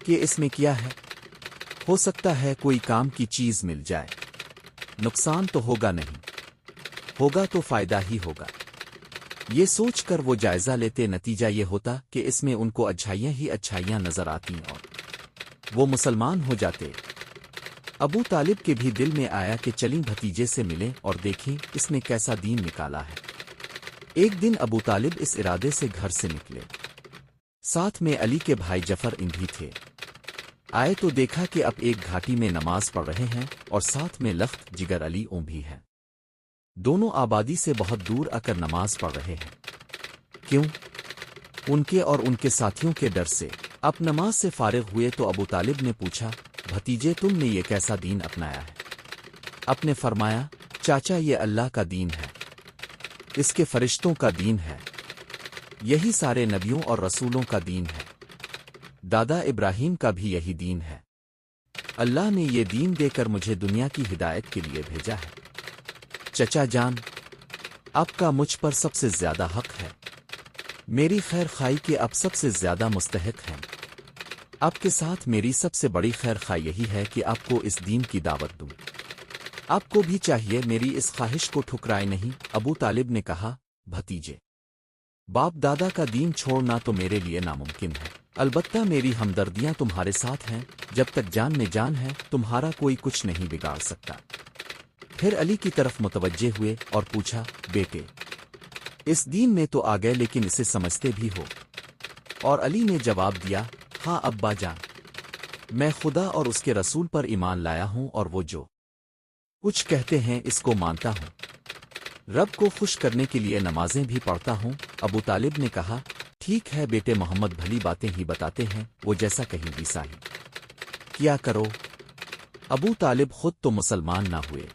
کہ اس میں کیا ہے؟ ہو سکتا ہے کوئی کام کی چیز مل جائے، نقصان تو ہوگا نہیں، ہوگا تو فائدہ ہی ہوگا۔ یہ سوچ کر وہ جائزہ لیتے، نتیجہ یہ ہوتا کہ اس میں ان کو اچھائیاں ہی اچھائیاں نظر آتی اور وہ مسلمان ہو جاتے۔ ابو طالب کے بھی دل میں آیا کہ چلیں بھتیجے سے ملیں اور دیکھیں اس نے کیسا دین نکالا ہے۔ ایک دن ابو طالب اس ارادے سے گھر سے نکلے، ساتھ میں علی کے بھائی جعفر بھی تھے۔ آئے تو دیکھا کہ اب ایک گھاٹی میں نماز پڑھ رہے ہیں اور ساتھ میں لخت جگر علی بھی ہے۔ دونوں آبادی سے بہت دور آ کر نماز پڑھ رہے ہیں۔ کیوں؟ ان کے اور ان کے ساتھیوں کے ڈر سے۔ اب نماز سے فارغ ہوئے تو ابو طالب نے پوچھا، بھتیجے تم نے یہ کیسا دین اپنایا ہے؟ اپ نے فرمایا، چاچا یہ اللہ کا دین ہے، اس کے فرشتوں کا دین ہے، یہی سارے نبیوں اور رسولوں کا دین ہے، دادا ابراہیم کا بھی یہی دین ہے۔ اللہ نے یہ دین دے کر مجھے دنیا کی ہدایت کے لیے بھیجا ہے۔ چچا جان، آپ کا مجھ پر سب سے زیادہ حق ہے، میری خیر خواہی کے آپ سب سے زیادہ مستحق ہیں۔ آپ کے ساتھ میری سب سے بڑی خیر خواہ یہی ہے کہ آپ کو اس دین کی دعوت دوں۔ آپ کو بھی چاہیے میری اس خواہش کو ٹھکرائے نہیں۔ ابو طالب نے کہا، بھتیجے، باپ دادا کا دین چھوڑنا تو میرے لیے ناممکن ہے، البتہ میری ہمدردیاں تمہارے ساتھ ہیں، جب تک جان میں جان ہے تمہارا کوئی کچھ نہیں بگاڑ سکتا۔ پھر علی کی طرف متوجہ ہوئے اور پوچھا، بیٹے، اس دین میں تو آ گئے لیکن اسے سمجھتے بھی ہو؟ اور علی نے جواب دیا، ہاں ابا جان، میں خدا اور اس کے رسول پر ایمان لایا ہوں اور وہ جو کچھ کہتے ہیں اس کو مانتا ہوں، رب کو خوش کرنے کے لیے نمازیں بھی پڑھتا ہوں۔ ابو طالب نے کہا، ٹھیک ہے بیٹے، محمد بھلی باتیں ہی بتاتے ہیں، وہ جیسا کہیں بھی صحیح کیا کرو۔ ابو طالب خود تو مسلمان نہ ہوئے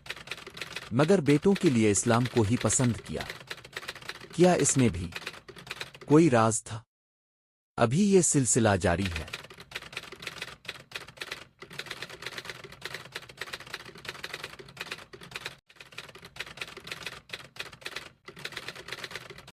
مگر بیٹوں کے لیے اسلام کو ہی پسند کیا اس میں بھی کوئی راز تھا؟ ابھی یہ سلسلہ جاری ہے۔